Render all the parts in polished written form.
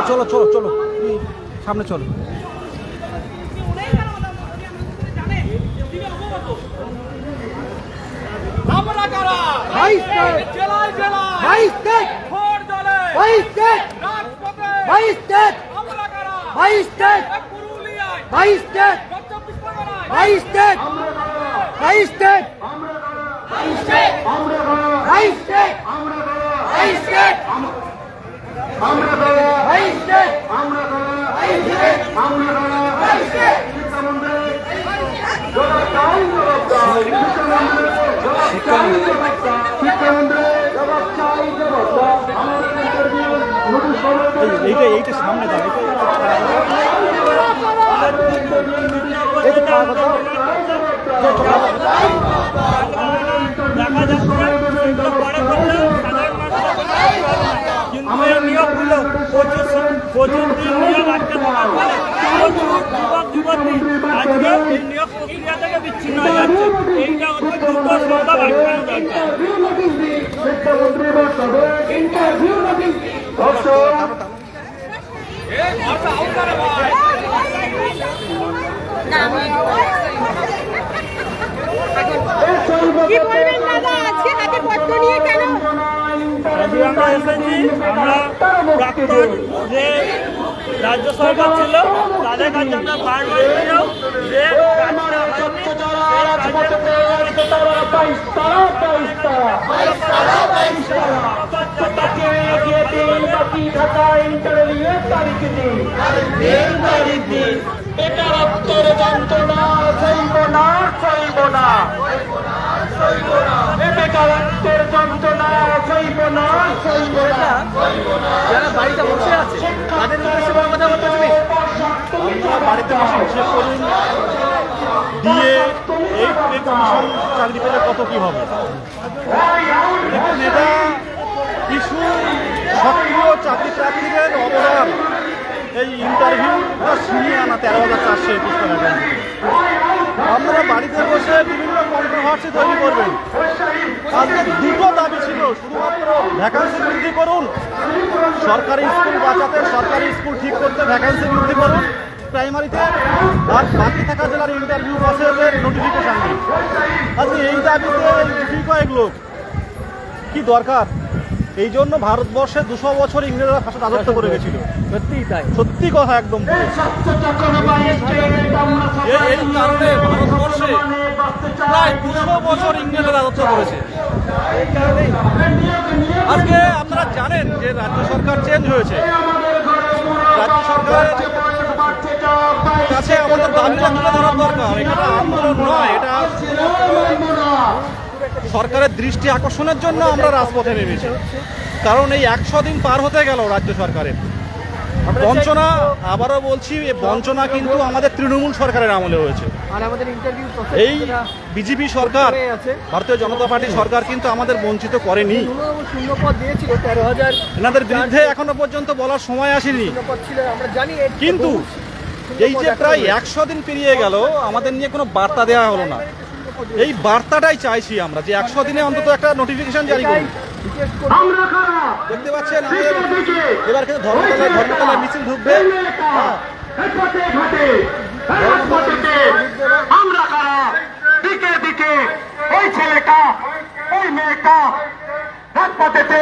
চলো চলো চলো সামনে চলো। আমরা কারা? জেলায় জেলায় রাজপথে আমরা কারা? এইটা সামনে দাও, দেখা যাচ্ছে এগুলো পরে করলেও সাধারণ মানুষ কিন্তু এই নিয়োগগুলো প্রচুর দিন নিয়োগ আটকে থাকার ফলে প্রচুর যুবক যুবতী আজকে এই নিয়োগ প্রক্রিয়া থেকে বিচ্ছিন্ন হয়ে যাচ্ছে। এইটা অতি দ্রুত সমাধান আটকানো দরকার। কি বলবেন দাদা, আজকে হাতে পত্র নিয়ে কেন? আমরা এসেছি, আমরা প্রাক্তন যে রাজ্য সরকার ছিল তাদের কাছে আমরা বারবার ছিলাম যে বেকারত্বের যন্ত্রণা সইব না, সইব না, বেকারত্বের যন্ত্রণা সইব না, সইব না। যারা বাড়িতে বসে আছে তাদের উদ্দেশ্যে কোনো কথা বলতে তুমি? আপনারা বাড়িতে বসে হিসেব করুন, দিয়ে এই কমিশন চাকরি পেলে কত কি হবে। এটা কিছু সক্রিয় চাকরি প্রার্থীদের অবদান এই ইন্টারভিউটা ছিনিয়ে আনা 13,421 টাকা। আপনারা বাড়িতে বসে বিভিন্ন কন্ট্রোভার্সি তৈরি করবেন। আজকে দুটো দাবি ছিল, শুধুমাত্র ভ্যাকান্সি বৃদ্ধি করুন, সরকারি স্কুল বাঁচাতে, সরকারি স্কুল ঠিক করতে ভ্যাকান্সি বৃদ্ধি করুন প্রাইমারিতে, আর বাকি থাকা জেলার ইন্টারভিউ প্রসেসের নোটিফিকেশান দিন। আজকে এই দাবিতে এই কয়েক লোক কি দরকার? এই জন্য ভারতবর্ষে 200 বছর ইংরেজরা ভাষা রাজত্ব করে গেছিল। সত্যিই তাই, সত্যি কথা একদম। এই কারণে ভারতবর্ষে প্রায় 200 বছর ইংরেজরা রাজত্ব করেছে। এই কারণে আজকে আপনারা জানেন যে রাজ্য সরকার চেঞ্জ হয়েছে। রাজ্য সরকারের কাছে আমাদের দাবিটা তুলে ধরার দরকার। এটা আন্দোলন নয়, এটা সরকারের দৃষ্টি আকর্ষণের জন্য আমরা রাজপথে নেমেছি। কারণ এই 100 দিন পার হতে গেল রাজ্য সরকারের বঞ্চনা। আবারও বলছি, এই বঞ্চনা কিন্তু আমাদের তৃণমূল সরকারের আমলে হয়েছে। এই বিজেপি সরকার, ভারতীয় জনতা পার্টি সরকার কিন্তু আমাদের বঞ্চিত করেনি। এনাদের বিরুদ্ধে এখনো পর্যন্ত বলার সময় আসেনি। কিন্তু এই যে প্রায় 100 দিন পেরিয়ে গেল, আমাদের নিয়ে কোনো বার্তা দেওয়া হলো না। এই বার্তাটাই চাইছি আমরা, যে 100 দিনে অন্তত একটা নোটিফিকেশন জারি করুন। দেখতে পাচ্ছেন এবার কিন্তু ধর্মতলায় মিছিল ঢুকবে। আমরা কারা? দিকে দিকে ওই ছেলেটা, ওই মেয়েটা রাজপথেতে।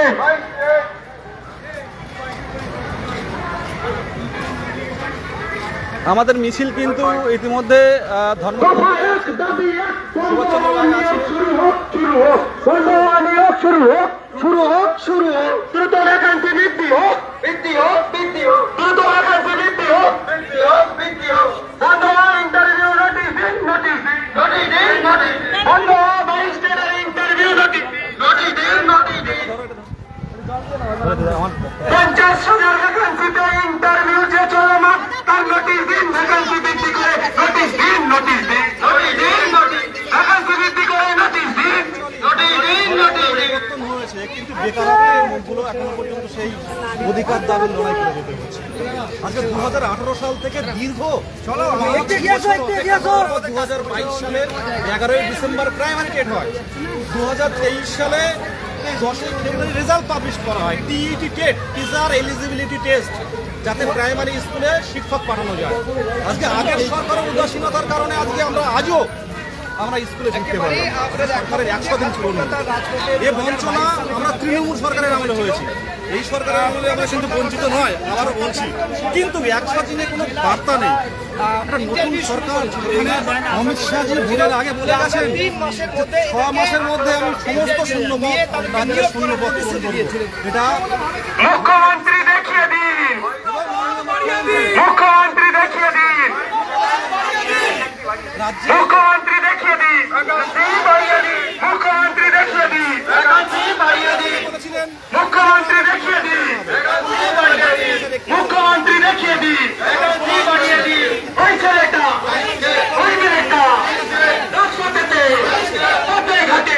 আমাদের মিছিল কিন্তু ইতিমধ্যে শুরু হোক, দ্রুত ভ্যাকান্সি বৃদ্ধি হোক, বৃদ্ধি হোক, বৃদ্ধি হোক, দ্রুত ভ্যাকান্সি বৃদ্ধি হোক, বৃদ্ধি হোক, বৃদ্ধি হোক। বন্ধ ইন্টারভিউ নোটিশ দিন, নোটিশ দিন, নোটিশ দিন, নোটিশ দিন। বন্ধ ম্যাজিস্ট্রেটের ইন্টারভিউ নোটিশ দিন, নোটিশ দিন, নোটিশ দিন। 50,000 ভ্যাকান্সিতে ইন্টারভিউ যে চলমান, তার নোটিশ দিন, ভ্যাকান্সি বৃদ্ধি করে নোটিশ দিন, নোটিশ দিন, নোটিশ দিন, নোটিশ দিন, ভ্যাকান্সি বৃদ্ধি করে নোটিশ দিন, নোটিশ দিন, নোটিশ দিন। কিন্তু বেকারত্বের মুখগুলো এখনো পর্যন্ত সেই অধিকার দাবির লড়াই করে যেতে হচ্ছে। আজকে 2018 সাল থেকে দীর্ঘ 2022 সালের 11ই ডিসেম্বর প্রাইমারি টেট হয়। 2023 সালে 10 ফেব্রুয়ারি রেজাল্ট পাবলিশ করা হয়, TET TET, teacher eligibility test, যাতে প্রাইমারি স্কুলে শিক্ষক পাঠানো যায়। আজকে আগের সরকারের উদাসীনতার কারণে আজকে আজও আমরা স্কুলে ঢুকতে পারি না। সরকারের 100 দিন পুরনো এ বঞ্চনা আমরা তৃণমূল সরকারের আমলে হয়েছে। এই সরকারের আমলে আমরা কিন্তু বঞ্চিত নয়, আবারও বলছি, কিন্তু 100 দিনে কোনো বার্তা নেই। একটা নতুন সরকার, এখানে অমিত শাহজি ভোটের আগে বলে গেছেন 6 মাসের মধ্যে আমি সমস্ত শূন্যপদ, রাজ্যের শূন্যপদ পূরণ করব। এটা মুখ্যমন্ত্রী দেখিয়ে দিন, মুখ্যমন্ত্রী দেখিয়ে দিন, রাজ্যে মুখ্যমন্ত্রী দেখিয়ে দিন, মুখ্যমন্ত্রী দেখিয়ে দিন, বলেছিলেন মুখ্যমন্ত্রী দেখিয়ে দিন, মুখ্যমন্ত্রী দেখিয়ে দিন, ওই ছেলেটা, ওই মেয়েটা রাজপথেতে, পথে ঘাটে,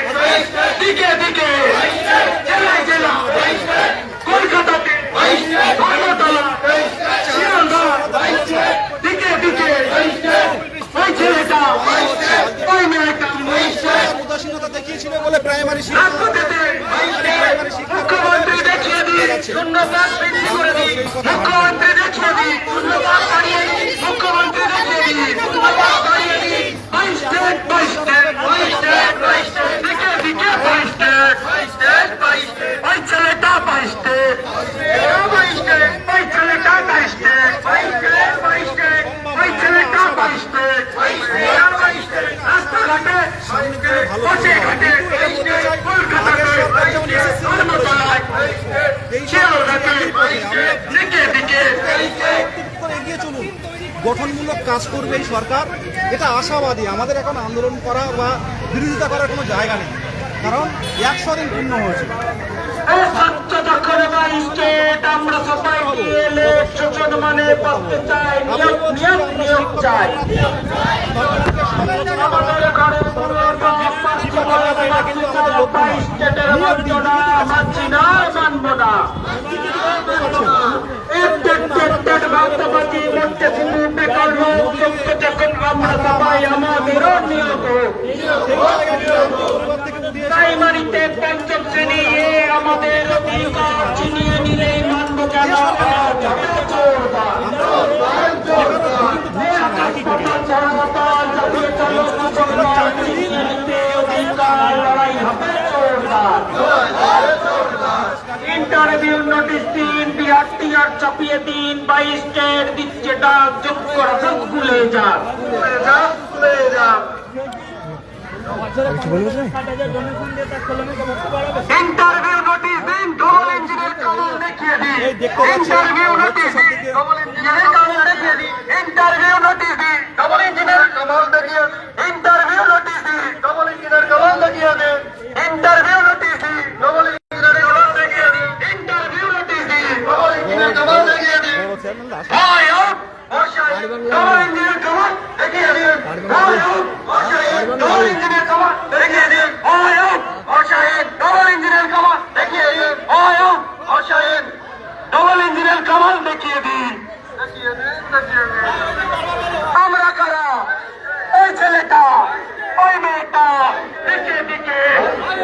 দিকে দিকে, জেলায় জেলা, কলকাতাতে, ধর্মতলা, শিয়ালদা, দিকে দিকে, ওই ছেলেটা, ওই মেয়েটা উদাসীনতা দেখিয়েছিল বলে প্রাইমারি শিক্ষা রাজপথেতে, মুখ্যমন্ত্রী দেখিয়ে দিন, শূন্যপাত বৃদ্ধি করে দিন, মুখ্যমন্ত্রী দেখিয়ে দিন, শূন্যপাত বাড়িয়ে দিন, মুখ্যমন্ত্রী দেখিয়ে দিন, শূন্যপাত বাড়িয়ে দিন, বাই স্টেট, বাই স্টেট, বাই স্টেট, বাই স্টেট, দিকে দিকে, বাই স্টেট, বাই স্টেট, বাই স্টেট, বাই ছেলেটা, বাই স্টেট, বাই স্টেট, বাই ছেলেটা, বাই স্টেট, বাই স্টেট, বাই স্টেট, বাই ছেলেটা, বাই স্টেট, বাই স্টেট, বাই স্টেট, রাস্তাঘাটে, পথে ঘাটে, কলকাতাতে, ধর্মতলায়, শিয়ালদাতে, দিকে দিকে, করে এগিয়ে চলুন। গঠনমূলক কাজ করবে এই সরকার, এটা আশাবাদী। আমাদের এখন আন্দোলন করা বা বিরোধিতা করার কোনো জায়গা নেই, কারণ 100 দিন পূর্ণ হয়েছে। স্বচ্ছতা করে বাই স্টেট, আমরা সবাই মিলে শোষণ মানে করতে চাই, নিয়োগ নিয়োগ নিয়োগ চাই। আমাদের ঘরে বাই স্টেটের বঞ্চনা মানছি না, মানব না। ভারতবাদী মধ্যে শুধু বেকার যখন আমরা সবাই আমাদেরও নিয়োগ প্রাইমারিতে 5ম শ্রেণী আমাদের অধিকার ছিনিয়ে নিলে মানব কেন? ইন্টারভিউ নোটিশ দিন, বিআরটিআর চাপিয়ে দিন, বাই স্টেট দিচ্ছে ডাক, যোগ্য রাখা খুলে যাক, খুলে যাক, খুলে যাক। ইন্টারভিউ নোটিশ দিন, ডবল ইঞ্জিনের কামাল দেখিয়ে দিন, ইন্টারভিউ নোটিশ দিন, ডবল ইঞ্জিনের কামাল দেখিয়ে দিন, ইন্টারভিউ নোটিশ দিন, ডবল ইঞ্জিনের কামাল দেখিয়ে দিন, ইন্টারভিউ নোটিশ দিন, ডবল ইঞ্জিনের কামাল দেখিয়ে দিন, ইন্টারভিউ নোটিশ দিন, ডবল ইঞ্জিনের কামাল দেখিয়ে দিন, ইন্টারভিউ নোটিশ দিন, ডবল ইঞ্জিনের কামাল দেখিয়ে দিন। ভাই হোক বর্ষায় ডবল ইঞ্জিনের কামাল দেখিয়ে দিন, ভাই হোক বর্ষায় ডবল ইঞ্জিনের কামাল দেখিয়ে দিন, ভাই হোক বর্ষায় ডবল ইঞ্জিনের কামাল দেখিয়ে দিন, ভাই হোক বর্ষায় ডবল ইঞ্জিনের কামাল দেখিয়ে দিন, দেখিয়ে দিন, দেখিয়ে দিন। আমরা কারা? ওই ছেলেটা, ওই মেয়েটা, দিকে দিকে,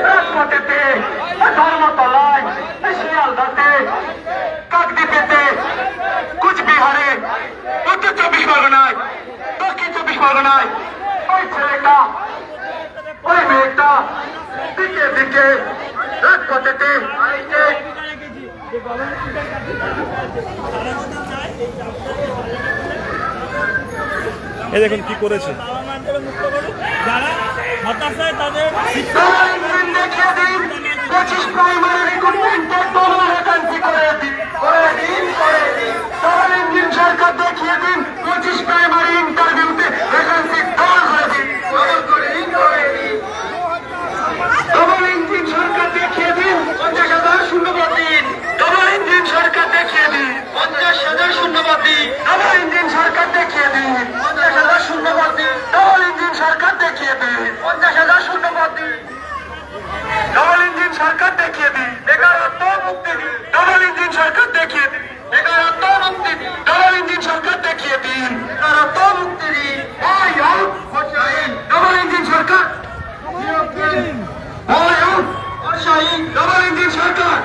রাজপথেতে, ধর্মতলায়, শিয়ালদাতে, কাকদ্বীপেতে, কুচবিহারে, উত্তর 24 পরগনায়, দক্ষিণ 24 পরগনায়, ওই ছেলেটা, ওই মেয়েটা, দিকে দিকে, রাজপথেতে, এই দেখুন কি করেছে। যারা হতাশায় তাদের দেখিয়ে দিন, 25 প্রাইমারি রিক্রুটমেন্টে ডবল ভ্যাকান্সি করে দিন, করে দিন, করে দিন। ডবল ইঞ্জিন সরকার দেখিয়ে দিন, 25 প্রাইমারি ইন্টারভিউতে ভ্যাকান্সি ডবল করে দিন, ডবল করে দিন, করে দিন। ডবল ইঞ্জিন সরকার দেখিয়ে দিন, 50,000 শূন্যপদ দিন, ডবল ইঞ্জিন সরকার দেখিয়ে দিন, 50,000 শূন্যপদ দিন, ডবল ইঞ্জিন সরকার দেখিয়ে দিন, 50,000 শূন্যপদ দিন, ডবল ইঞ্জিন সরকার দেখিয়ে দিন, 50,000 শূন্যপদ দিন, ডবল ডাবল ইঞ্জিন সরকার